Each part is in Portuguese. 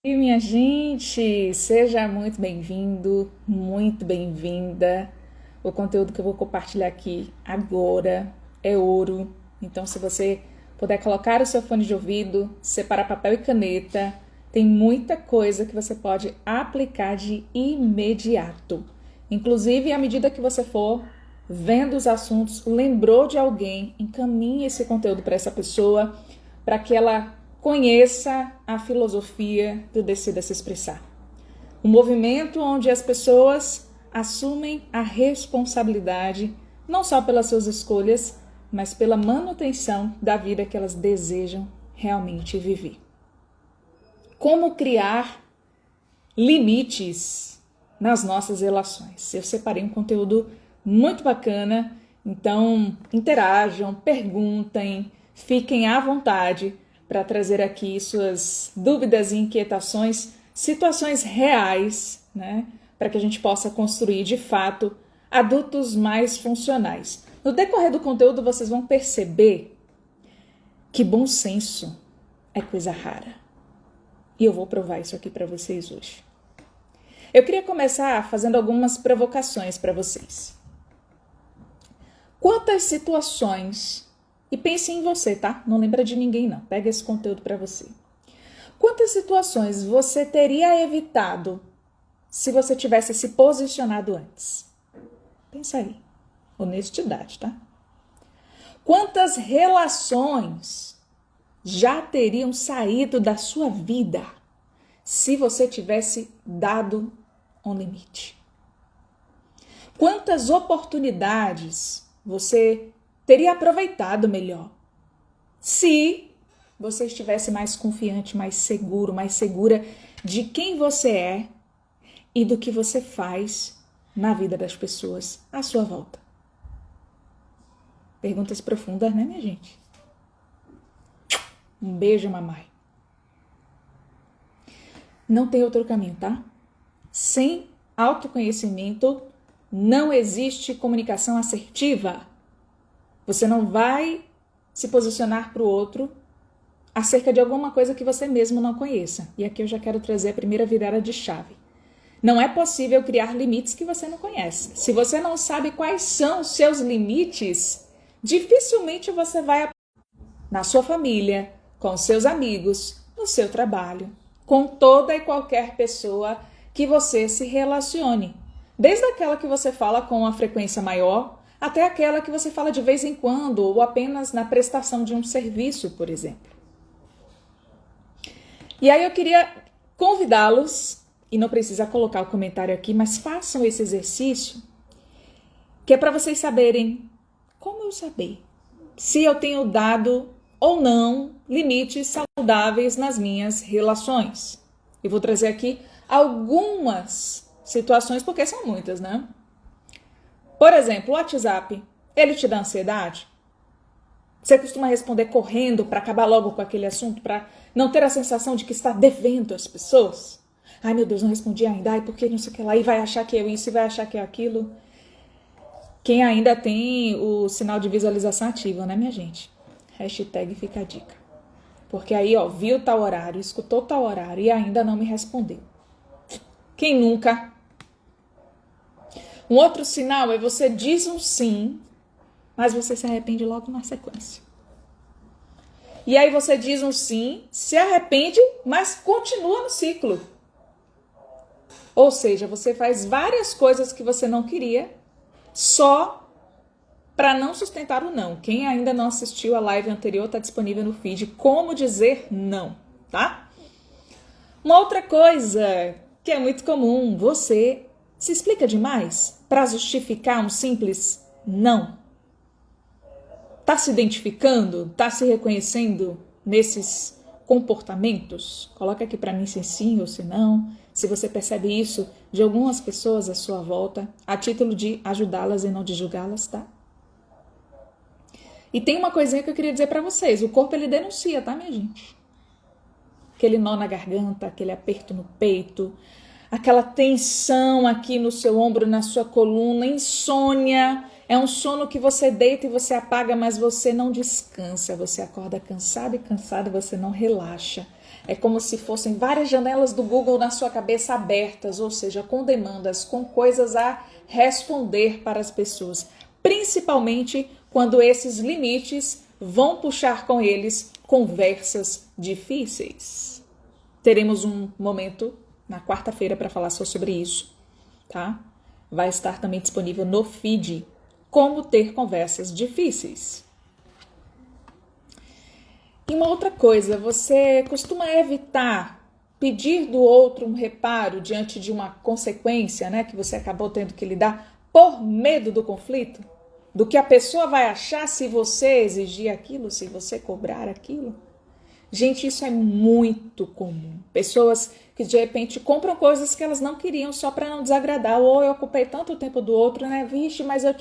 E minha gente, seja muito bem-vindo, muito bem-vinda. O conteúdo que eu vou compartilhar aqui agora é ouro. Então, se você puder colocar o seu fone de ouvido, separar papel e caneta, tem muita coisa que você pode aplicar de imediato. Inclusive, à medida que você for vendo os assuntos, lembrou de alguém, encaminhe esse conteúdo para essa pessoa, para que ela conheça a filosofia do Decida Se Expressar. Um movimento onde as pessoas assumem a responsabilidade não só pelas suas escolhas, mas pela manutenção da vida que elas desejam realmente viver. Como criar limites nas nossas relações? Eu separei um conteúdo muito bacana, então interajam, perguntem, fiquem à vontade para trazer aqui suas dúvidas e inquietações, situações reais, né? Para que a gente possa construir, de fato, adultos mais funcionais. No decorrer do conteúdo, vocês vão perceber que bom senso é coisa rara. E eu vou provar isso aqui para vocês hoje. Eu queria começar fazendo algumas provocações para vocês. Quantas situações... E pense em você, tá? Não lembra de ninguém, não. Pega esse conteúdo para você. Quantas situações você teria evitado se você tivesse se posicionado antes? Pensa aí. Honestidade, tá? Quantas relações já teriam saído da sua vida se você tivesse dado um limite? Quantas oportunidades você teria aproveitado melhor se você estivesse mais confiante, mais seguro, mais segura de quem você é e do que você faz na vida das pessoas à sua volta. Perguntas profundas, né, minha gente? Um beijo, mamãe. Não tem outro caminho, tá? Sem autoconhecimento não existe comunicação assertiva. Você não vai se posicionar para o outro acerca de alguma coisa que você mesmo não conheça. E aqui eu já quero trazer a primeira virada de chave. Não é possível criar limites que você não conhece. Se você não sabe quais são os seus limites, dificilmente você vai na sua família, com seus amigos, no seu trabalho, com toda e qualquer pessoa que você se relacione. Desde aquela que você fala com uma frequência maior, até aquela que você fala de vez em quando ou apenas na prestação de um serviço, por exemplo. E aí eu queria convidá-los, e não precisa colocar o comentário aqui, mas façam esse exercício, que é para vocês saberem como eu saber se eu tenho dado ou não limites saudáveis nas minhas relações. Eu vou trazer aqui algumas situações, porque são muitas, né? Por exemplo, o WhatsApp, ele te dá ansiedade? Você costuma responder correndo para acabar logo com aquele assunto, para não ter a sensação de que está devendo às pessoas? Ai, meu Deus, não respondi ainda, ai, porque não sei o que lá, e vai achar que é isso, e vai achar que é aquilo. Quem ainda tem o sinal de visualização ativo, né, minha gente? Hashtag fica a dica. Porque aí, ó, viu tal horário, escutou tal horário e ainda não me respondeu. Quem nunca? Um outro sinal é você diz um sim, mas você se arrepende logo na sequência. E aí você diz um sim, se arrepende, mas continua no ciclo. Ou seja, você faz várias coisas que você não queria, só para não sustentar o não. Quem ainda não assistiu a live anterior está disponível no feed. Como dizer não, tá? Uma outra coisa que é muito comum, você se explica demais para justificar um simples não? Tá se identificando? Tá se reconhecendo nesses comportamentos? Coloca aqui para mim se sim ou se não. Se você percebe isso de algumas pessoas à sua volta, a título de ajudá-las e não de julgá-las, tá? E tem uma coisinha que eu queria dizer para vocês. O corpo, ele denuncia, tá, minha gente? Aquele nó na garganta, aquele aperto no peito, aquela tensão aqui no seu ombro, na sua coluna, insônia. É um sono que você deita e você apaga, mas você não descansa. Você acorda cansado e cansado, você não relaxa. É como se fossem várias janelas do Google na sua cabeça abertas, ou seja, com demandas, com coisas a responder para as pessoas. Principalmente quando esses limites vão puxar com eles conversas difíceis. Teremos um momento na quarta-feira para falar só sobre isso, tá? Vai estar também disponível no feed como ter conversas difíceis. E uma outra coisa, você costuma evitar pedir do outro um reparo diante de uma consequência, né, que você acabou tendo que lidar por medo do conflito? Do que a pessoa vai achar se você exigir aquilo, se você cobrar aquilo? Gente, isso é muito comum. Pessoas que de repente compram coisas que elas não queriam só para não desagradar. Ou eu ocupei tanto tempo do outro, né? Vixe, mas eu...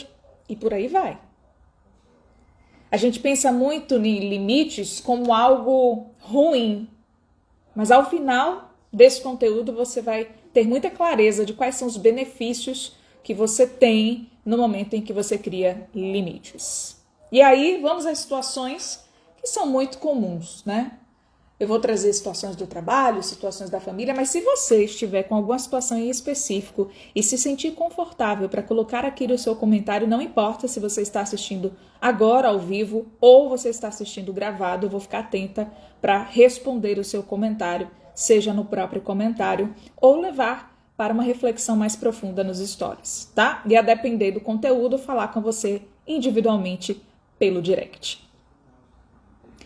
E por aí vai. A gente pensa muito em limites como algo ruim. Mas ao final desse conteúdo você vai ter muita clareza de quais são os benefícios que você tem no momento em que você cria limites. E aí vamos às situações que são muito comuns, né? Eu vou trazer situações do trabalho, situações da família, mas se você estiver com alguma situação em específico e se sentir confortável para colocar aqui no seu comentário, não importa se você está assistindo agora ao vivo ou você está assistindo gravado, eu vou ficar atenta para responder o seu comentário, seja no próprio comentário ou levar para uma reflexão mais profunda nos stories, tá? E a depender do conteúdo, falar com você individualmente pelo direct.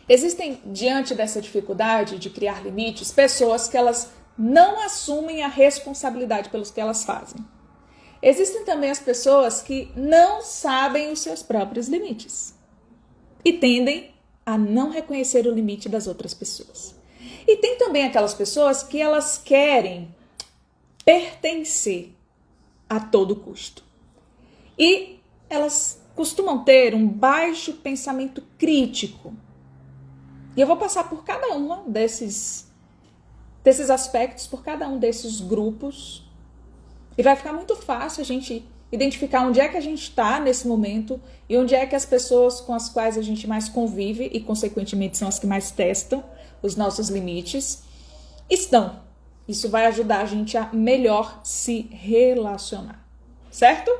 Existem, diante dessa dificuldade de criar limites, pessoas que elas não assumem a responsabilidade pelos que elas fazem. Existem também as pessoas que não sabem os seus próprios limites e tendem a não reconhecer o limite das outras pessoas. E tem também aquelas pessoas que elas querem pertencer a todo custo. E elas costumam ter um baixo pensamento crítico. E eu vou passar por cada um desses aspectos, por cada um desses grupos. E vai ficar muito fácil a gente identificar onde é que a gente está nesse momento e onde é que as pessoas com as quais a gente mais convive e, consequentemente, são as que mais testam os nossos limites, estão. Isso vai ajudar a gente a melhor se relacionar, certo?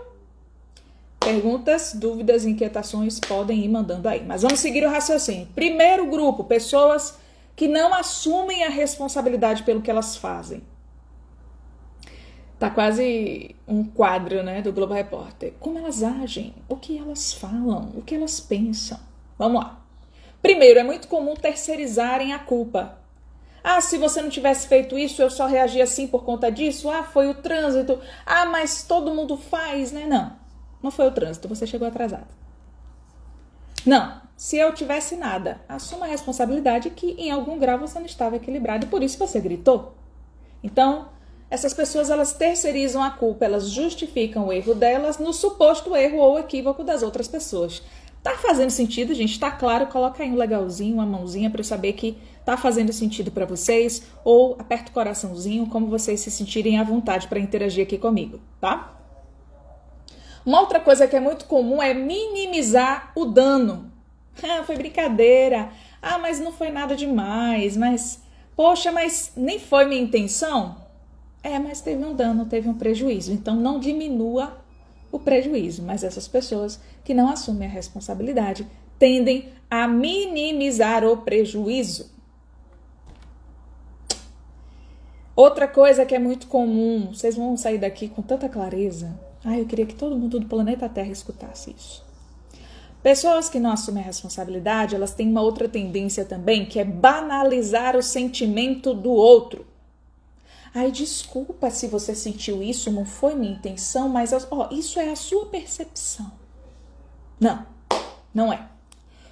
Perguntas, dúvidas, inquietações podem ir mandando aí. Mas vamos seguir o raciocínio. Primeiro grupo, pessoas que não assumem a responsabilidade pelo que elas fazem. Tá quase um quadro, né, do Globo Repórter. Como elas agem, o que elas falam, o que elas pensam. Vamos lá. Primeiro, é muito comum terceirizarem a culpa. Ah, se você não tivesse feito isso, eu só reagi assim por conta disso. Ah, foi o trânsito. Ah, mas todo mundo faz, né? Não foi o trânsito, você chegou atrasado. Não, se eu tivesse nada, assuma a responsabilidade que em algum grau você não estava equilibrado e por isso você gritou. Então, essas pessoas, elas terceirizam a culpa, elas justificam o erro delas no suposto erro ou equívoco das outras pessoas. Tá fazendo sentido, gente? Tá claro? Coloca aí um legalzinho, uma mãozinha para eu saber que tá fazendo sentido para vocês, ou aperta o coraçãozinho, como vocês se sentirem à vontade para interagir aqui comigo, tá? Uma outra coisa que é muito comum é minimizar o dano. Ah, foi brincadeira. Ah, mas não foi nada demais. Mas, poxa, mas nem foi minha intenção? É, mas teve um dano, teve um prejuízo. Então, não diminua o prejuízo. Mas essas pessoas que não assumem a responsabilidade tendem a minimizar o prejuízo. Outra coisa que é muito comum, vocês vão sair daqui com tanta clareza. Eu queria que todo mundo do planeta Terra escutasse isso. Pessoas que não assumem a responsabilidade, elas têm uma outra tendência também, que é banalizar o sentimento do outro. Ai, desculpa se você sentiu isso, não foi minha intenção, mas isso é a sua percepção. Não é.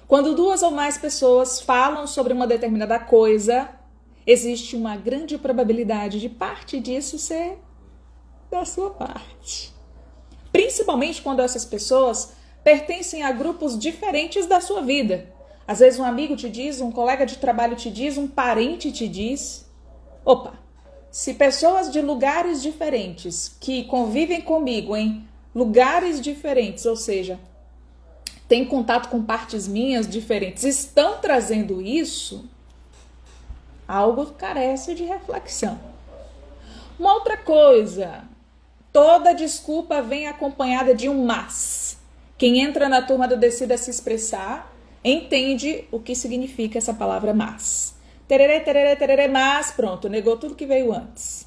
Quando duas ou mais pessoas falam sobre uma determinada coisa, existe uma grande probabilidade de parte disso ser da sua parte. Principalmente quando essas pessoas pertencem a grupos diferentes da sua vida. Às vezes um amigo te diz, um colega de trabalho te diz, um parente te diz. Opa, se pessoas de lugares diferentes que convivem comigo em lugares diferentes, ou seja, têm contato com partes minhas diferentes, estão trazendo isso, Algo carece de reflexão. Uma outra coisa, toda desculpa vem acompanhada de um mas. Quem entra na turma do Decida Se Expressar entende o que significa essa palavra mas. Tererê, tererê, tererê, mas, pronto, negou tudo que veio antes.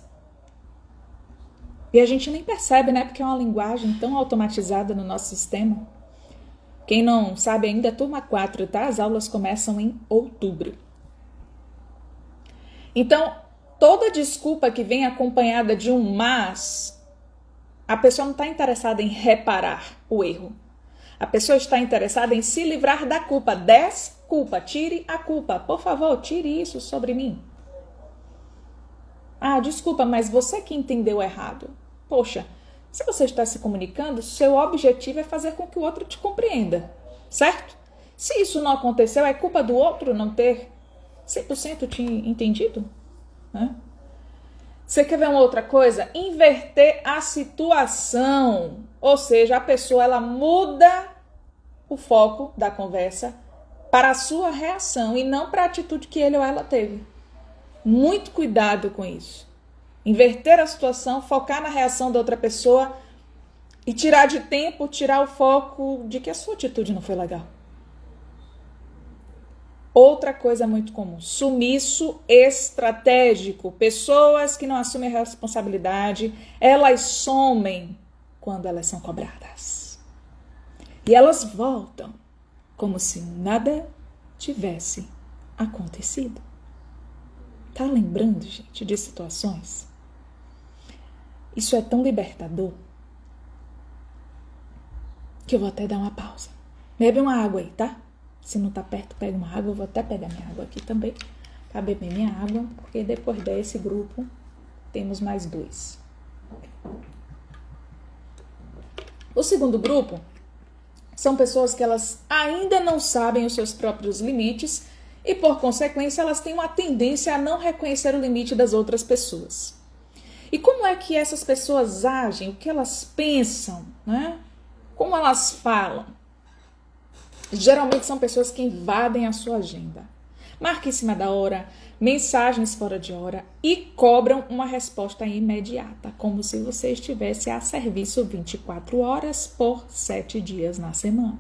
E a gente nem percebe, né? Porque é uma linguagem tão automatizada no nosso sistema. Quem não sabe ainda, turma 4, tá? As aulas começam em outubro. Então, toda desculpa que vem acompanhada de um mas, a pessoa não está interessada em reparar o erro. A pessoa está interessada em se livrar da culpa. Desculpa, tire a culpa. Por favor, tire isso sobre mim. Ah, desculpa, mas você que entendeu errado. Poxa, se você está se comunicando, seu objetivo é fazer com que o outro te compreenda, certo? Se isso não aconteceu, é culpa do outro não ter 100% te entendido? Né? Você quer ver uma outra coisa? Inverter a situação. Ou seja, a pessoa ela muda o foco da conversa para a sua reação e não para a atitude que ele ou ela teve. Muito cuidado com isso. Inverter a situação, focar na reação da outra pessoa e tirar de tempo, tirar o foco de que a sua atitude não foi legal. Outra coisa muito comum, sumiço estratégico. Pessoas que não assumem a responsabilidade, elas somem quando elas são cobradas. E elas voltam como se nada tivesse acontecido. Tá lembrando, gente, de situações? Isso é tão libertador que eu vou até dar uma pausa. Bebe uma água aí, tá? Se não tá perto, pega uma água. Eu vou até pegar minha água aqui também. Pra beber minha água, porque depois desse grupo, temos mais 2. O segundo grupo são pessoas que elas ainda não sabem os seus próprios limites e, por consequência, elas têm uma tendência a não reconhecer o limite das outras pessoas. E como é que essas pessoas agem? O que elas pensam, né? Como elas falam? Geralmente são pessoas que invadem a sua agenda. Marca em cima da hora, mensagens fora de hora e cobram uma resposta imediata, como se você estivesse a serviço 24 horas por 7 dias na semana.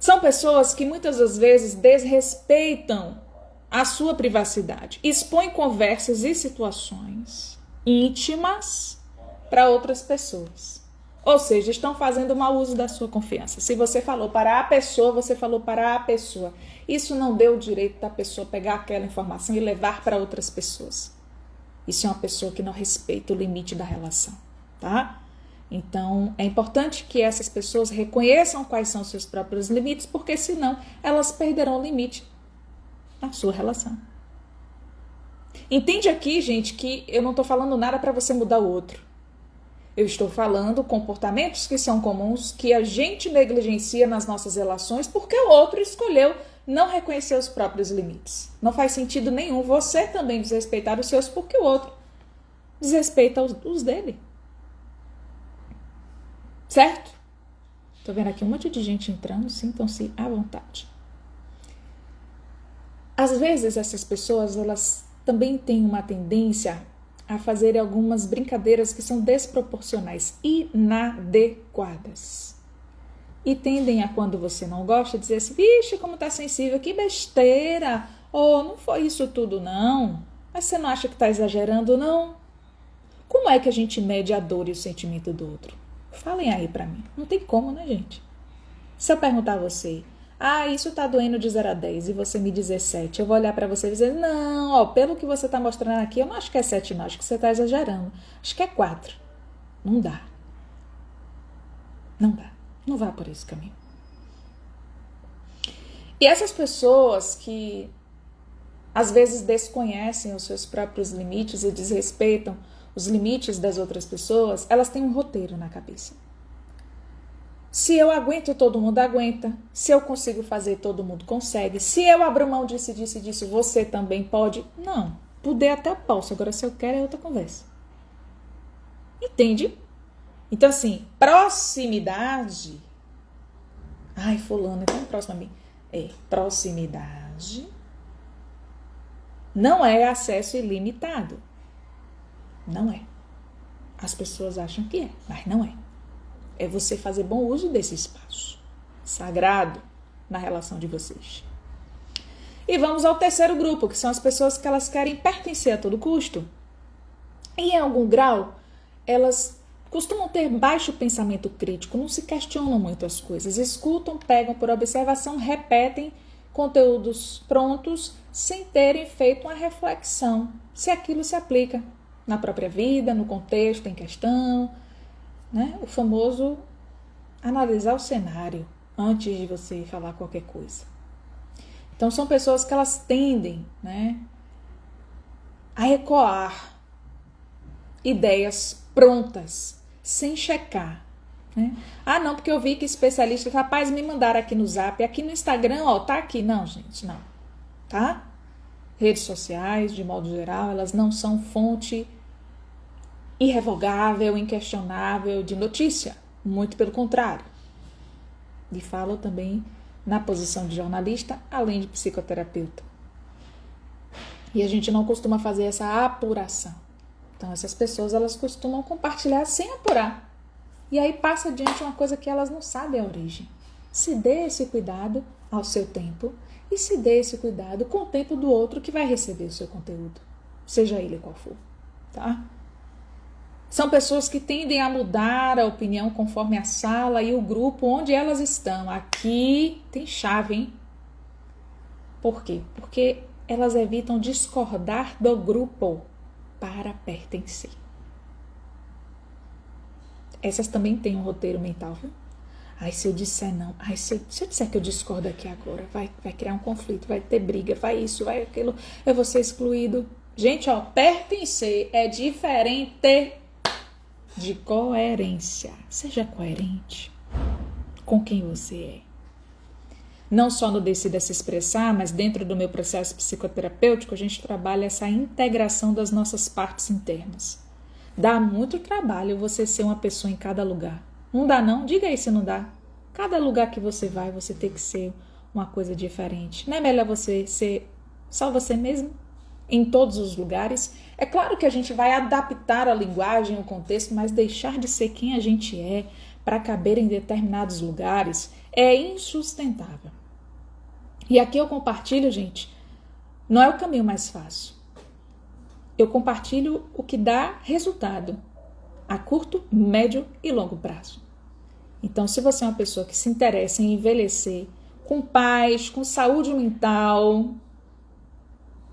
São pessoas que muitas das vezes desrespeitam a sua privacidade, expõem conversas e situações íntimas para outras pessoas. Ou seja, estão fazendo mau uso da sua confiança. Se você falou para a pessoa, você falou para a pessoa. Isso não deu o direito da pessoa pegar aquela informação e levar para outras pessoas. Isso é uma pessoa que não respeita o limite da relação, tá? Então, é importante que essas pessoas reconheçam quais são os seus próprios limites, porque senão elas perderão o limite na sua relação. Entende aqui, gente, que eu não estou falando nada para você mudar o outro. Eu estou falando comportamentos que são comuns, que a gente negligencia nas nossas relações porque o outro escolheu não reconhecer os próprios limites. Não faz sentido nenhum você também desrespeitar os seus porque o outro desrespeita os dele. Certo? Tô vendo aqui um monte de gente entrando, sintam-se à vontade. Às vezes essas pessoas, elas também têm uma tendência a fazer algumas brincadeiras que são desproporcionais, inadequadas. E tendem a, quando você não gosta, dizer assim, vixe, como tá sensível, que besteira, ou não foi isso tudo não, mas você não acha que tá exagerando não? Como é que a gente mede a dor e o sentimento do outro? Falem aí pra mim, não tem como, né, gente? Se eu perguntar a você, isso tá doendo de 0 a 10 e você me dizer 7. Eu vou olhar pra você e dizer, não, pelo que você tá mostrando aqui, eu não acho que é 7 não, acho que você tá exagerando. Acho que é 4. Não dá. Não dá. Não vá por esse caminho. E essas pessoas que às vezes desconhecem os seus próprios limites e desrespeitam os limites das outras pessoas, elas têm um roteiro na cabeça. Se eu aguento, todo mundo aguenta. Se eu consigo fazer, todo mundo consegue. Se eu abro mão disso, você também pode. Não, poder até posso. Agora, se eu quero, é outra conversa. Entende? Então, assim, proximidade. Ai, fulano é tão próximo a mim. Proximidade Não é acesso ilimitado. Não é. As pessoas acham que é, mas não é. É você fazer bom uso desse espaço sagrado na relação de vocês. E vamos ao terceiro grupo, que são as pessoas que elas querem pertencer a todo custo. E em algum grau, elas costumam ter baixo pensamento crítico, não se questionam muito as coisas, escutam, pegam por observação, repetem conteúdos prontos sem terem feito uma reflexão se aquilo se aplica na própria vida, no contexto em questão, né? O famoso analisar o cenário antes de você falar qualquer coisa. Então são pessoas que elas tendem, né, a ecoar ideias prontas, sem checar, né? Ah, não, porque eu vi que especialistas, rapaz, me mandaram aqui no Zap, aqui no Instagram, ó, tá aqui. Não, gente, não. Tá? Redes sociais, de modo geral, elas não são fonte irrevogável, inquestionável de notícia. Muito pelo contrário. E falo também na posição de jornalista, além de psicoterapeuta. E a gente não costuma fazer essa apuração. Então, essas pessoas, elas costumam compartilhar sem apurar. E aí passa adiante uma coisa que elas não sabem a origem. Se dê esse cuidado ao seu tempo e se dê esse cuidado com o tempo do outro que vai receber o seu conteúdo, seja ele qual for, tá? São pessoas que tendem a mudar a opinião conforme a sala e o grupo onde elas estão. Aqui tem chave, hein? Por quê? Porque elas evitam discordar do grupo para pertencer. Essas também têm um roteiro mental, viu? Ai, se eu disser não, ai, se eu disser que eu discordo aqui agora, vai criar um conflito, vai ter briga, vai isso, vai aquilo, eu vou ser excluído. Gente, ó, pertencer é diferente de coerência. Seja coerente com quem você é. Não só no Decida Se Expressar, mas dentro do meu processo psicoterapêutico, a gente trabalha essa integração das nossas partes internas. Dá muito trabalho você ser uma pessoa em cada lugar. Não dá não? Diga aí se não dá. Cada lugar que você vai, você tem que ser uma coisa diferente. Não é melhor você ser só você mesmo? Em todos os lugares? É claro que a gente vai adaptar a linguagem, o contexto, mas deixar de ser quem a gente é para caber em determinados lugares é insustentável. E aqui eu compartilho, gente, não é o caminho mais fácil. Eu compartilho o que dá resultado a curto, médio e longo prazo. Então, se você é uma pessoa que se interessa em envelhecer com paz, com saúde mental,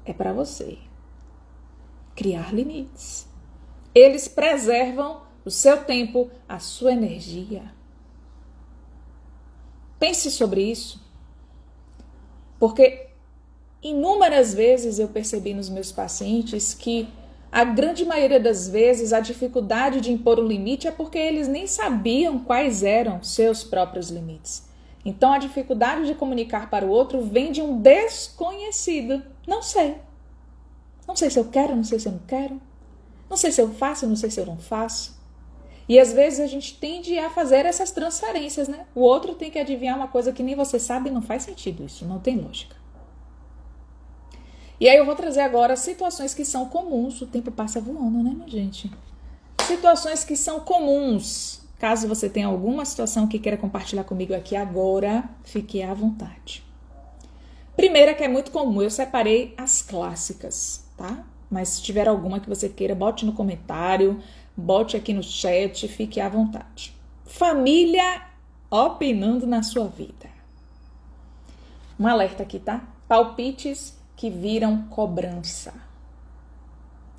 é para você criar limites. Eles preservam o seu tempo, a sua energia. Pense sobre isso, porque inúmeras vezes eu percebi nos meus pacientes que a grande maioria das vezes a dificuldade de impor o limite é porque eles nem sabiam quais eram seus próprios limites. Então a dificuldade de comunicar para o outro vem de um desconhecido. Não sei. Não sei se eu quero, não sei se eu não quero. Não sei se eu faço, não sei se eu não faço. E às vezes a gente tende a fazer essas transferências, né? O outro tem que adivinhar uma coisa que nem você sabe e não faz sentido isso, não tem lógica. E aí eu vou trazer agora situações que são comuns. O tempo passa voando, né, minha gente? Situações que são comuns. Caso você tenha alguma situação que queira compartilhar comigo aqui agora, fique à vontade. Primeira, que é muito comum, eu separei as clássicas, tá? Mas se tiver alguma que você queira, bote no comentário, bote aqui no chat, fique à vontade. Família opinando na sua vida. Um alerta aqui, tá? Palpites que viram cobrança.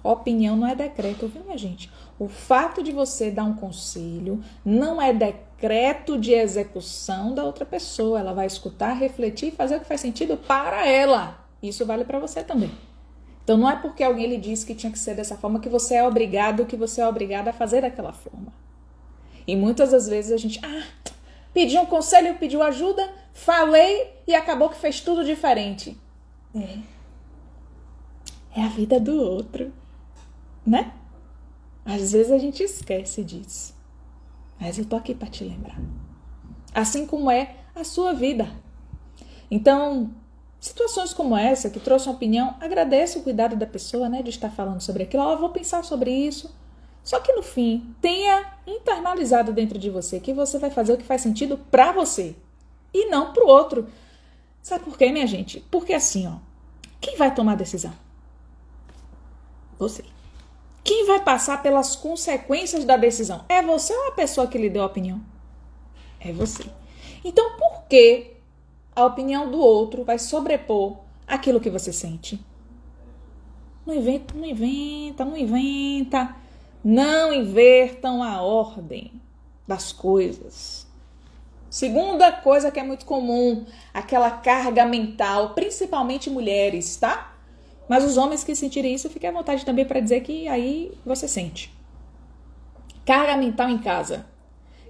Opinião não é decreto, viu, minha gente? O fato de você dar um conselho não é decreto de execução da outra pessoa. Ela vai escutar, refletir e fazer o que faz sentido para ela. Isso vale para você também. Então não é porque alguém lhe disse que tinha que ser dessa forma que você é obrigado, que você é obrigada a fazer daquela forma. E muitas das vezes a gente, pediu um conselho, pediu ajuda, falei e acabou que fez tudo diferente. É a vida do outro, né? Às vezes a gente esquece disso. Mas eu tô aqui para te lembrar. Assim como é a sua vida. Então, Situações como essa, que trouxe uma opinião, agradeço o cuidado da pessoa, né, de estar falando sobre aquilo. Vou pensar sobre isso. Só que no fim, tenha internalizado dentro de você que você vai fazer o que faz sentido para você e não para o outro. Sabe por quê, minha gente? Porque assim, ó, quem vai tomar a decisão? Você. Quem vai passar pelas consequências da decisão? É você ou a pessoa que lhe deu a opinião? É você. Então, por que a opinião do outro vai sobrepor aquilo que você sente? Não inventa, não inventa, não inventa. Não invertam a ordem das coisas. Segunda coisa que é muito comum, aquela carga mental, principalmente mulheres, tá? Mas os homens que sentirem isso, fiquem à vontade também para dizer que aí você sente. Carga mental em casa.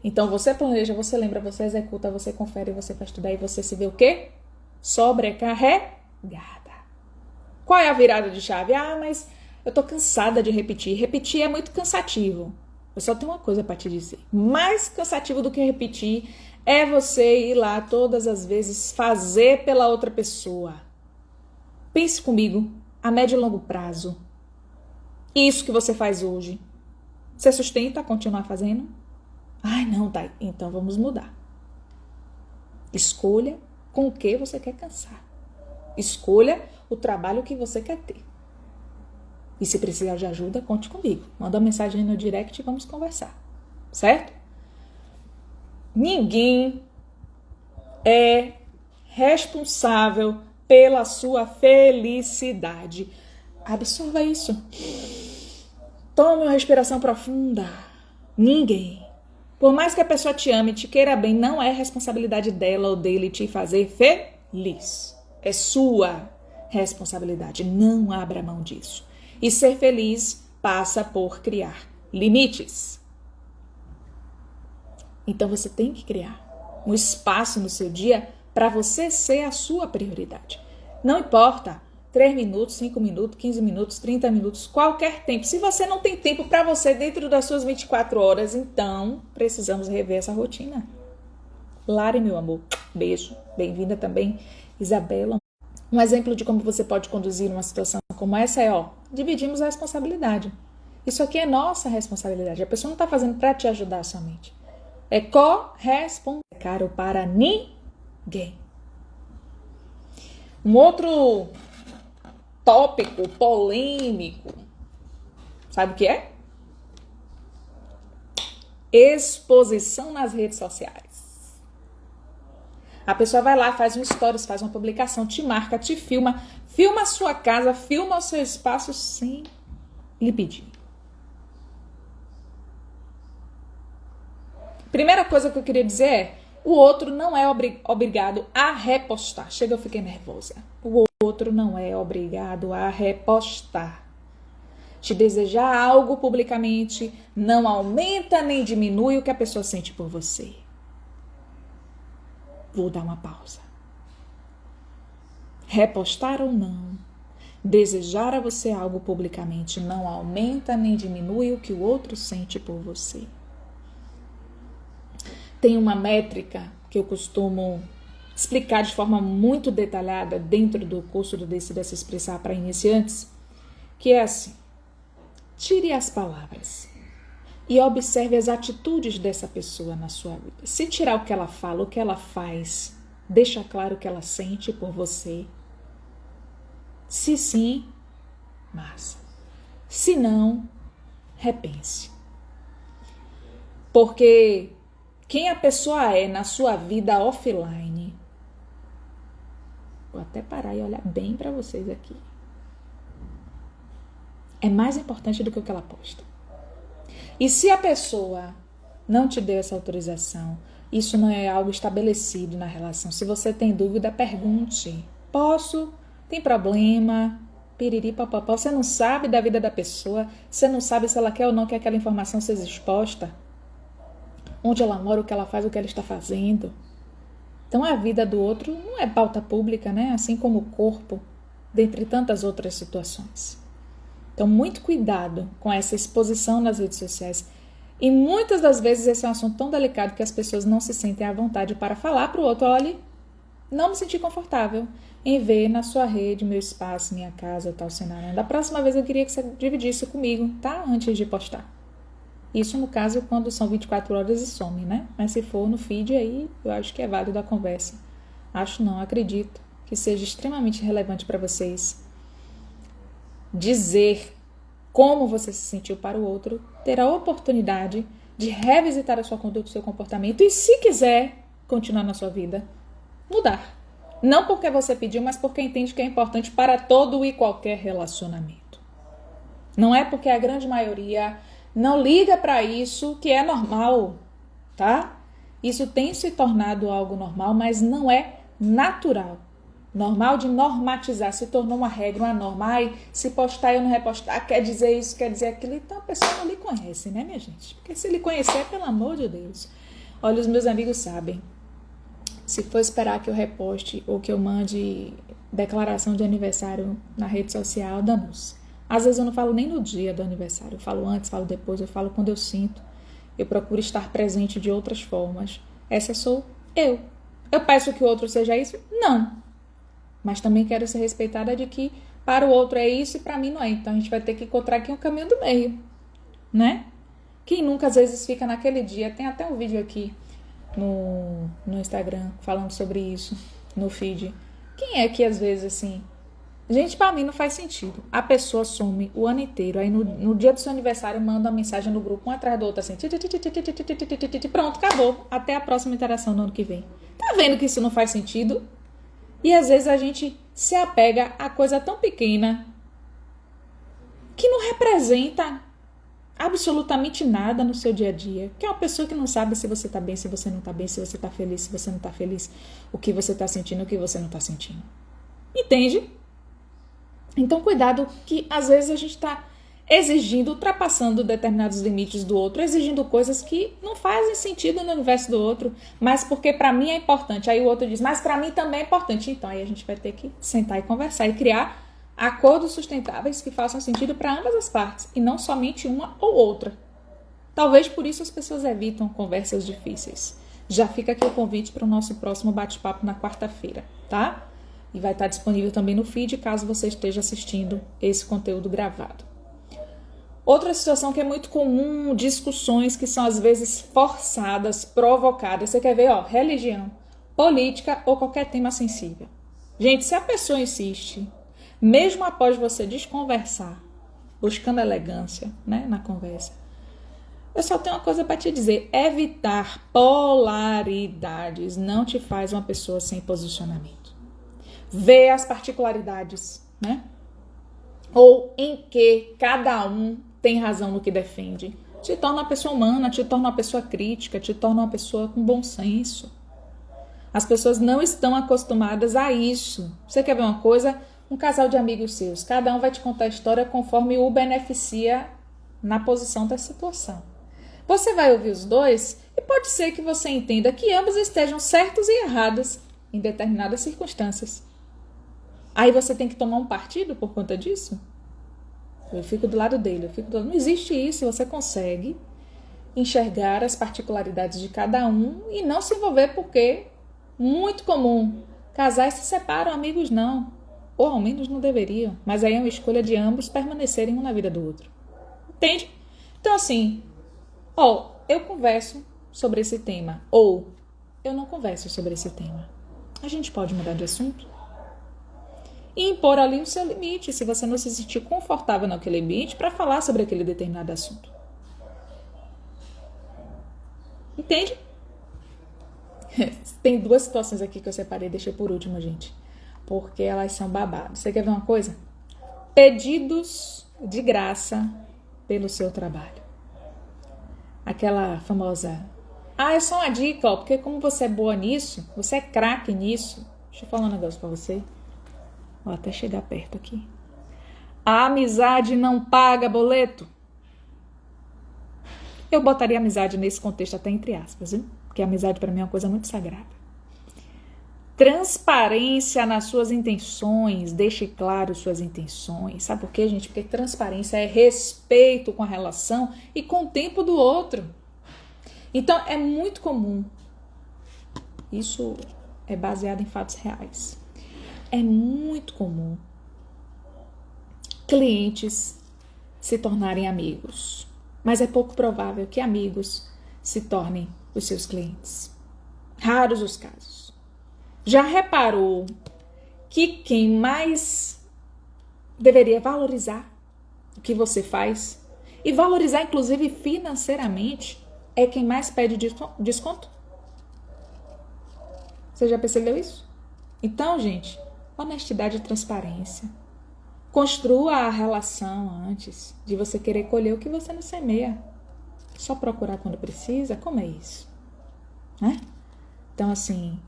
Então você planeja, você lembra, você executa, você confere, você faz tudo aí, você se vê o quê? Sobrecarregada. Qual é a virada de chave? Mas eu tô cansada de repetir. Repetir é muito cansativo. Eu só tenho uma coisa para te dizer. Mais cansativo do que repetir é você ir lá todas as vezes fazer pela outra pessoa. Pense comigo, a médio e longo prazo. Isso que você faz hoje, você sustenta a continuar fazendo? Não, tá. Então vamos mudar. Escolha com o que você quer cansar. Escolha o trabalho que você quer ter. E se precisar de ajuda, conte comigo. Manda uma mensagem no direct e vamos conversar. Certo? Ninguém é responsável pela sua felicidade. Absorva isso. Tome uma respiração profunda. Ninguém. Por mais que a pessoa te ame e te queira bem, não é responsabilidade dela ou dele te fazer feliz. É sua responsabilidade. Não abra mão disso. E ser feliz passa por criar limites. Então você tem que criar um espaço no seu dia para você ser a sua prioridade. Não importa 3 minutos, 5 minutos, 15 minutos, 30 minutos, qualquer tempo. Se você não tem tempo para você dentro das suas 24 horas, então precisamos rever essa rotina. Lari, meu amor, beijo. Bem-vinda também, Isabela. Um exemplo de como você pode conduzir uma situação como essa é, dividimos a responsabilidade. Isso aqui é nossa responsabilidade. A pessoa não está fazendo para te ajudar somente. É corresponsabilidade. Caro para ninguém. Um outro tópico polêmico, sabe o que é? Exposição nas redes sociais. A pessoa vai lá, faz um stories, faz uma publicação, te marca, te filma a sua casa, filma o seu espaço sem lhe pedir. Primeira coisa que eu queria dizer é, o outro não é obrigado a repostar. Chega, eu fiquei nervosa. O outro não é obrigado a repostar. Te desejar algo publicamente não aumenta nem diminui o que a pessoa sente por você. Vou dar uma pausa. Repostar ou não, desejar a você algo publicamente não aumenta nem diminui o que o outro sente por você. Tem uma métrica que eu costumo explicar de forma muito detalhada dentro do curso do Decida Se Expressar para iniciantes, que é assim: tire as palavras e observe as atitudes dessa pessoa na sua vida. Se tirar o que ela fala, o que ela faz, deixa claro o que ela sente por você. Se sim, massa. Se não, repense. Porque quem a pessoa é na sua vida offline, vou até parar e olhar bem para vocês aqui, é mais importante do que o que ela posta. E se a pessoa não te deu essa autorização, isso não é algo estabelecido na relação. Se você tem dúvida, pergunte. Posso? Tem problema? Piriri, papapá. Você não sabe da vida da pessoa, você não sabe se ela quer ou não que aquela informação seja exposta. Onde ela mora, o que ela faz, o que ela está fazendo. Então a vida do outro não é pauta pública, né? Assim como o corpo, dentre tantas outras situações. Então muito cuidado com essa exposição nas redes sociais. E muitas das vezes esse é um assunto tão delicado que as pessoas não se sentem à vontade para falar para o outro: olha, não me senti confortável, em ver na sua rede, meu espaço, minha casa, tal cenário. Da próxima vez eu queria que você dividisse comigo, tá? Antes de postar. Isso no caso quando são 24 horas e some, né? Mas se for no feed aí, eu acho que é válido a conversa. Acho não, acredito que seja extremamente relevante para vocês dizer como você se sentiu para o outro, ter a oportunidade de revisitar a sua conduta, o seu comportamento e, se quiser continuar na sua vida, mudar. Não porque você pediu, mas porque entende que é importante para todo e qualquer relacionamento. Não é porque a grande maioria não liga para isso que é normal, tá? Isso tem se tornado algo normal, mas não é natural. Normal de normatizar, se tornou uma regra, uma norma. Ai, se postar e eu não repostar, quer dizer isso, quer dizer aquilo. Então a pessoa não lhe conhece, né, minha gente? Porque se lhe conhecer, pelo amor de Deus. Olha, os meus amigos sabem. Se for esperar que eu reposte ou que eu mande declaração de aniversário na rede social, danos. Às vezes eu não falo nem no dia do aniversário. Eu falo antes, falo depois, eu falo quando eu sinto. Eu procuro estar presente de outras formas. Essa sou eu. Eu peço que o outro seja isso? Não. Mas também quero ser respeitada de que para o outro é isso e para mim não é. Então a gente vai ter que encontrar aqui um caminho do meio, né? Quem nunca às vezes fica naquele dia, tem até um vídeo aqui no Instagram falando sobre isso, no feed. Quem é que às vezes assim... Gente, para mim não faz sentido. A pessoa some o ano inteiro, aí no dia do seu aniversário manda uma mensagem no grupo, um atrás do outro assim, pronto, acabou. Até a próxima interação no ano que vem. Tá vendo que isso não faz sentido? E às vezes a gente se apega a coisa tão pequena que não representa absolutamente nada no seu dia a dia. Que é uma pessoa que não sabe se você tá bem, se você não tá bem, se você tá feliz, se você não tá feliz, o que você tá sentindo, o que você não tá sentindo. Entende? Então cuidado que às vezes a gente tá exigindo, ultrapassando determinados limites do outro, exigindo coisas que não fazem sentido no universo do outro, mas porque para mim é importante. Aí o outro diz, mas para mim também é importante. Então aí a gente vai ter que sentar e conversar e criar acordos sustentáveis que façam sentido para ambas as partes e não somente uma ou outra. Talvez por isso as pessoas evitam conversas difíceis. Já fica aqui o convite para o nosso próximo bate-papo na quarta-feira, tá? E vai estar disponível também no feed caso você esteja assistindo esse conteúdo gravado. Outra situação que é muito comum, discussões que são às vezes forçadas, provocadas. Você quer ver, ó, religião, política ou qualquer tema sensível. Gente, se a pessoa insiste, mesmo após você desconversar, buscando elegância, né, na conversa, eu só tenho uma coisa para te dizer: evitar polaridades não te faz uma pessoa sem posicionamento. Vê as particularidades, né? Ou em que cada um tem razão no que defende. Te torna uma pessoa humana, te torna uma pessoa crítica, te torna uma pessoa com bom senso. As pessoas não estão acostumadas a isso. Você quer ver uma coisa? Um casal de amigos seus, cada um vai te contar a história conforme o beneficia na posição da situação. Você vai ouvir os dois e pode ser que você entenda que ambos estejam certos e errados em determinadas circunstâncias. Aí você tem que tomar um partido por conta disso? Eu fico do lado dele, Não existe isso, você consegue enxergar as particularidades de cada um e não se envolver, porque muito comum, casais se separam, amigos não, ou ao menos não deveriam, mas aí é uma escolha de ambos permanecerem um na vida do outro. Entende? Então assim, eu converso sobre esse tema, ou eu não converso sobre esse tema. A gente pode mudar de assunto? E impor ali o seu limite, se você não se sentir confortável naquele limite, para falar sobre aquele determinado assunto. Entende? Tem duas situações aqui que eu separei, deixei por último, gente, porque elas são babados. Você quer ver uma coisa? Pedidos de graça pelo seu trabalho. Aquela famosa, é só uma dica, porque como você é boa nisso, você é craque nisso. Deixa eu falar um negócio pra você. Vou até chegar perto aqui. A amizade não paga boleto. Eu botaria amizade nesse contexto até entre aspas, viu? Porque a amizade para mim é uma coisa muito sagrada. Transparência nas suas intenções. Deixe claro suas intenções. Sabe por quê, gente? Porque transparência é respeito com a relação e com o tempo do outro. Então, é muito comum. Isso é baseado em fatos reais. é muito comum clientes se tornarem amigos, mas é pouco provável que amigos se tornem os seus clientes. Raros os casos. Já reparou que quem mais deveria valorizar o que você faz e valorizar inclusive financeiramente é quem mais pede desconto? Você já percebeu isso? Então, gente, honestidade e transparência. Construa a relação antes de você querer colher o que você não semeia. Só procurar quando precisa? Como é isso? Né? Então, assim,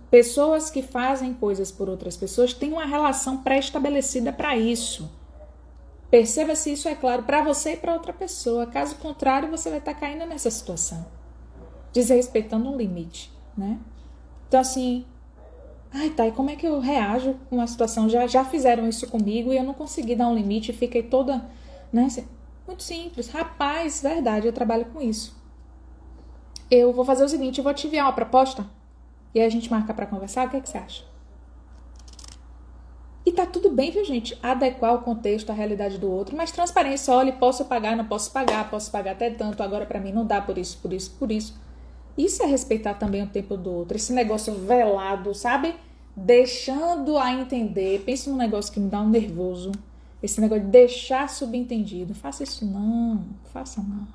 pessoas que fazem coisas por outras pessoas têm uma relação pré-estabelecida para isso. Perceba se isso é claro para você e para outra pessoa. Caso contrário, você vai estar caindo nessa situação, desrespeitando um limite, né? Então, assim, ai, tá, e como é que eu reajo com uma situação? Já fizeram isso comigo e eu não consegui dar um limite e fiquei toda, né? Muito simples. Rapaz, verdade, eu trabalho com isso. Eu vou fazer o seguinte, eu vou te enviar uma proposta e aí a gente marca pra conversar. O que é que você acha? E tá tudo bem, viu, gente? Adequar o contexto à realidade do outro, mas transparência, olha, posso pagar, não posso pagar até tanto, agora pra mim não dá por isso, por isso, por isso. Isso é respeitar também o tempo do outro. Esse negócio velado, sabe? Deixando a entender. Pensa num negócio que me dá um nervoso. Esse negócio de deixar subentendido. Faça isso não. Faça não.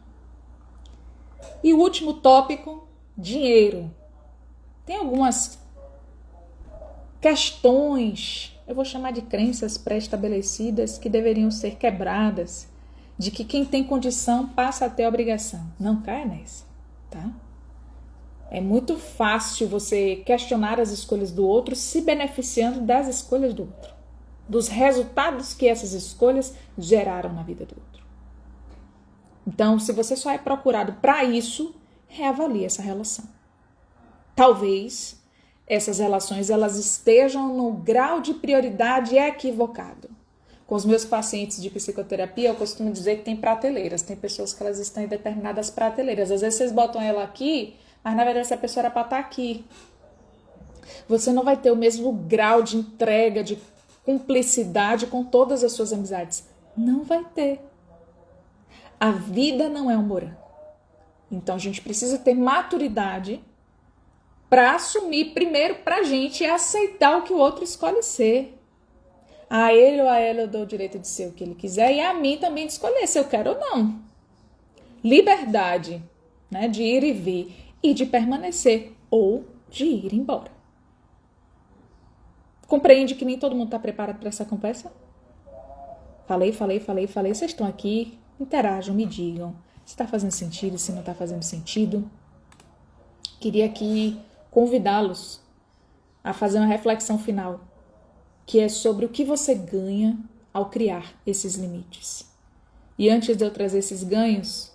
E o último tópico, dinheiro. Tem algumas questões, eu vou chamar de crenças pré-estabelecidas que deveriam ser quebradas. De que quem tem condição passa a ter obrigação. Não caia nessa, tá? É muito fácil você questionar as escolhas do outro se beneficiando das escolhas do outro, dos resultados que essas escolhas geraram na vida do outro. Então, se você só é procurado para isso, reavalie essa relação. Talvez essas relações elas estejam no grau de prioridade equivocado. Com os meus pacientes de psicoterapia, eu costumo dizer que tem prateleiras. Tem pessoas que elas estão em determinadas prateleiras. Às vezes vocês botam ela aqui, mas na verdade essa pessoa era para estar aqui. Você não vai ter o mesmo grau de entrega, de cumplicidade com todas as suas amizades. Não vai ter. A vida não é um morango. Então a gente precisa ter maturidade para assumir primeiro pra gente e aceitar o que o outro escolhe ser. A ele ou a ela eu dou o direito de ser o que ele quiser e a mim também de escolher se eu quero ou não. Liberdade, né, de ir e vir e de permanecer ou de ir embora. Compreende que nem todo mundo está preparado para essa conversa? Falei. Vocês estão aqui, interajam, me digam se está fazendo sentido, se não está fazendo sentido. Queria aqui convidá-los a fazer uma reflexão final, que é sobre o que você ganha ao criar esses limites. E antes de eu trazer esses ganhos,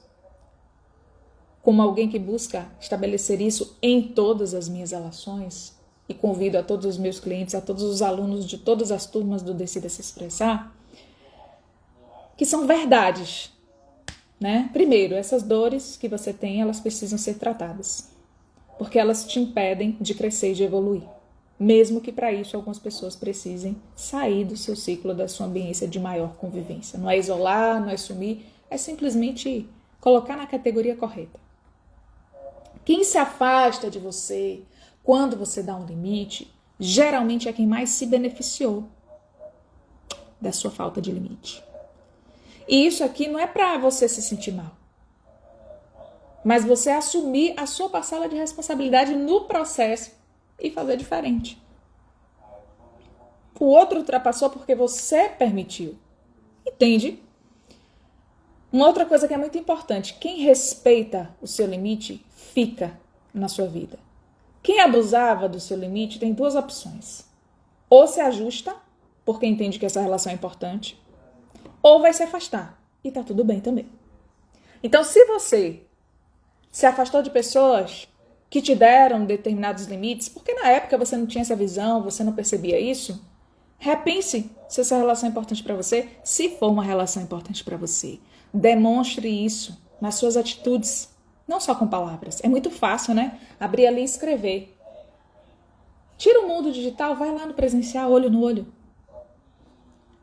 como alguém que busca estabelecer isso em todas as minhas relações, e convido a todos os meus clientes, a todos os alunos de todas as turmas do Decida Se Expressar, que são verdades, né? Primeiro, essas dores que você tem, elas precisam ser tratadas, porque elas te impedem de crescer e de evoluir. Mesmo que para isso algumas pessoas precisem sair do seu ciclo, da sua ambiência de maior convivência. Não é isolar, não é sumir, é simplesmente colocar na categoria correta. Quem se afasta de você quando você dá um limite, geralmente é quem mais se beneficiou da sua falta de limite. E isso aqui não é para você se sentir mal, mas você assumir a sua parcela de responsabilidade no processo e fazer diferente. O outro ultrapassou porque você permitiu. Entende? Uma outra coisa que é muito importante, quem respeita o seu limite fica na sua vida. Quem abusava do seu limite tem duas opções. Ou se ajusta, porque entende que essa relação é importante, ou vai se afastar. E tá tudo bem também. Então, se você se afastou de pessoas que te deram determinados limites, porque na época você não tinha essa visão, você não percebia isso, repense se essa relação é importante para você, se for uma relação importante para você. Demonstre isso nas suas atitudes, não só com palavras. É muito fácil, né? Abrir ali e escrever. Tira o mundo digital, vai lá no presencial, olho no olho.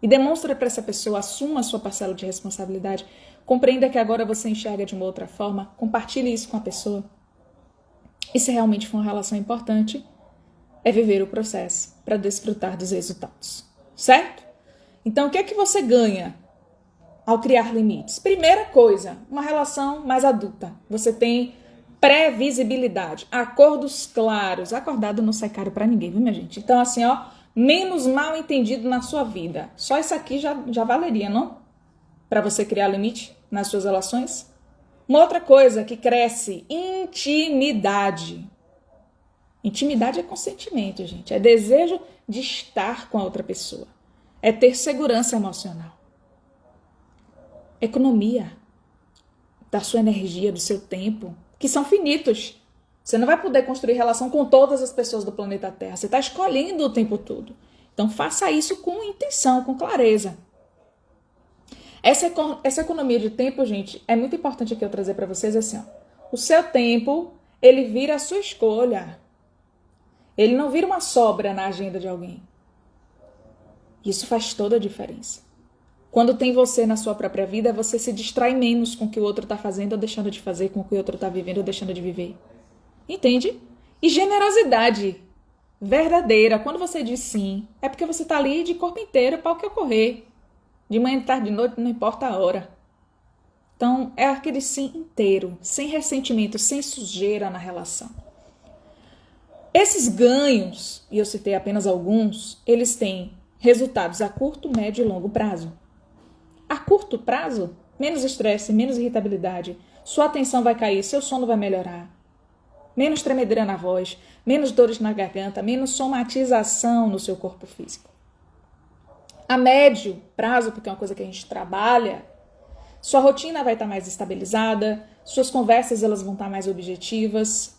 E demonstra para essa pessoa, assuma a sua parcela de responsabilidade, compreenda que agora você enxerga de uma outra forma, compartilhe isso com a pessoa. E se realmente for uma relação importante, é viver o processo para desfrutar dos resultados, certo? Então, o que é que você ganha ao criar limites? Primeira coisa, uma relação mais adulta. Você tem previsibilidade, acordos claros. Acordado não sai caro para ninguém, viu, minha gente? Então, assim, ó, menos mal entendido na sua vida. Só isso aqui já valeria, não? Para você criar limite nas suas relações. Uma outra coisa que cresce, intimidade. Intimidade é consentimento, gente. É desejo de estar com a outra pessoa. É ter segurança emocional. Economia da sua energia, do seu tempo, que são finitos. Você não vai poder construir relação com todas as pessoas do planeta Terra. Você está escolhendo o tempo todo. Então, faça isso com intenção, com clareza. Essa economia de tempo, gente, é muito importante aqui eu trazer para vocês assim, ó. O seu tempo, ele vira a sua escolha. Ele não vira uma sobra na agenda de alguém. Isso faz toda a diferença. Quando tem você na sua própria vida, você se distrai menos com o que o outro está fazendo ou deixando de fazer, com o que o outro está vivendo ou deixando de viver. Entende? E generosidade verdadeira. Quando você diz sim, é porque você está ali de corpo inteiro para o que ocorrer. De manhã, de tarde, de noite, não importa a hora. Então, é aquele sim inteiro, sem ressentimento, sem sujeira na relação. Esses ganhos, e eu citei apenas alguns, eles têm resultados a curto, médio e longo prazo. A curto prazo, menos estresse, menos irritabilidade, sua atenção vai cair, seu sono vai melhorar, menos tremedeira na voz, menos dores na garganta, menos somatização no seu corpo físico. A médio prazo, porque é uma coisa que a gente trabalha, sua rotina vai estar mais estabilizada, suas conversas elas vão estar mais objetivas,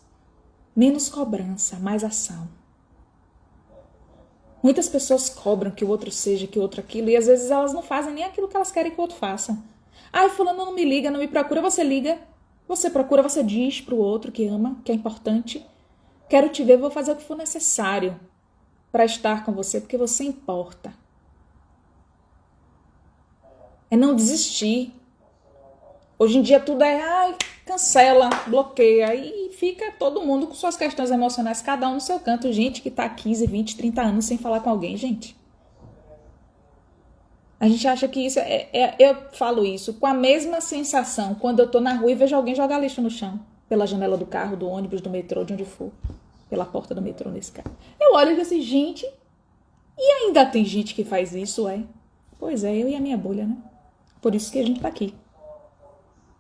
menos cobrança, mais ação. Muitas pessoas cobram que o outro seja, que o outro aquilo, e às vezes elas não fazem nem aquilo que elas querem que o outro faça. Ai, fulano não me liga, não me procura, você liga, você procura, você diz pro outro que ama, que é importante. Quero te ver, vou fazer o que for necessário para estar com você, porque você importa. É não desistir. Hoje em dia tudo é, cancela, bloqueia e fica todo mundo com suas questões emocionais, cada um no seu canto. Gente que tá 15, 20, 30 anos sem falar com alguém, gente. A gente acha que isso eu falo isso com a mesma sensação quando eu tô na rua e vejo alguém jogar lixo no chão, pela janela do carro, do ônibus, do metrô, de onde for, pela porta do metrô nesse caso. Eu olho e digo assim, gente, e ainda tem gente que faz isso, é? Pois é, eu e a minha bolha, né? Por isso que a gente tá aqui.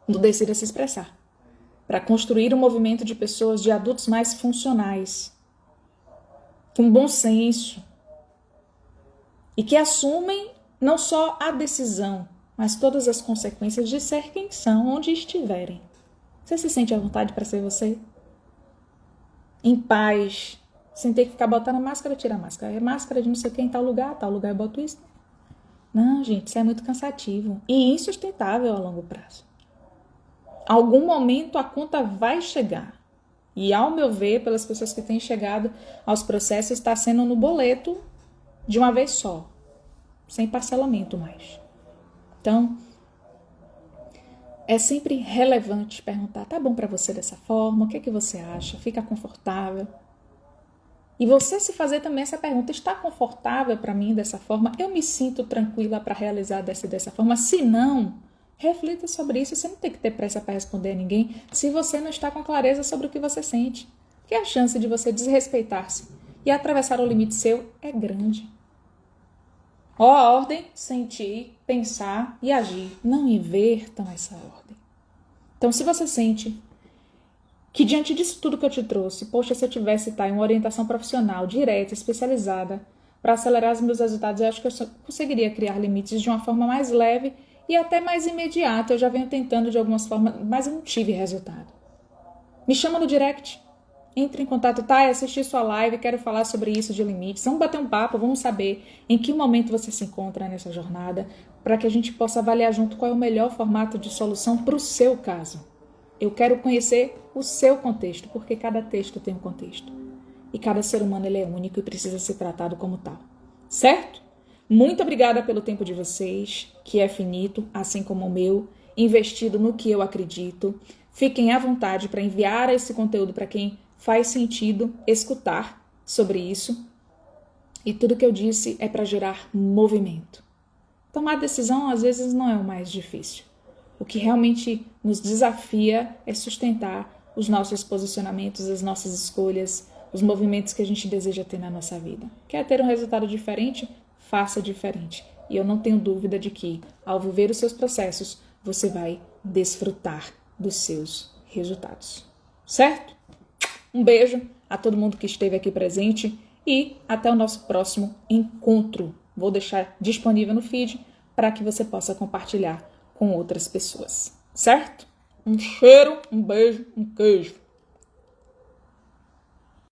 No Decida Se Expressar. Para construir um movimento de pessoas, de adultos mais funcionais. Com bom senso. E que assumem não só a decisão, mas todas as consequências de ser quem são, onde estiverem. Você se sente à vontade para ser você? Em paz. Sem ter que ficar botando a máscara, tira a máscara. É máscara de não sei quem, tal lugar eu boto isso. Não, gente, isso é muito cansativo e insustentável a longo prazo. Algum momento a conta vai chegar. E ao meu ver, pelas pessoas que têm chegado aos processos, está sendo no boleto de uma vez só. Sem parcelamento mais. Então, é sempre relevante perguntar, tá bom para você dessa forma? O que é que você acha? Fica confortável? E você se fazer também essa pergunta, está confortável para mim dessa forma? Eu me sinto tranquila para realizar dessa forma? Se não, reflita sobre isso. Você não tem que ter pressa para responder a ninguém se você não está com clareza sobre o que você sente. Porque a chance de você desrespeitar-se e atravessar o limite seu é grande. Ó, a ordem, sentir, pensar e agir. Não invertam essa ordem. Então, se você sente que diante disso tudo que eu te trouxe, poxa, se eu tivesse em uma orientação profissional, direta, especializada, para acelerar os meus resultados, eu acho que eu conseguiria criar limites de uma forma mais leve e até mais imediata. Eu já venho tentando de algumas formas, mas eu não tive resultado. Me chama no direct, entre em contato, assisti sua live, quero falar sobre isso de limites, vamos bater um papo, vamos saber em que momento você se encontra nessa jornada, para que a gente possa avaliar junto qual é o melhor formato de solução para o seu caso. Eu quero conhecer o seu contexto, porque cada texto tem um contexto. e cada ser humano ele é único e precisa ser tratado como tal, certo? Muito obrigada pelo tempo de vocês, que é finito, assim como o meu, investido no que eu acredito. Fiquem à vontade para enviar esse conteúdo para quem faz sentido escutar sobre isso. E tudo que eu disse é para gerar movimento. Tomar decisão às vezes não é o mais difícil. O que realmente nos desafia é sustentar os nossos posicionamentos, as nossas escolhas, os movimentos que a gente deseja ter na nossa vida. Quer ter um resultado diferente? Faça diferente. E eu não tenho dúvida de que, ao viver os seus processos, você vai desfrutar dos seus resultados. Certo? Um beijo a todo mundo que esteve aqui presente e até o nosso próximo encontro. Vou deixar disponível no feed para que você possa compartilhar com outras pessoas. Certo? Um cheiro, um beijo, um queijo.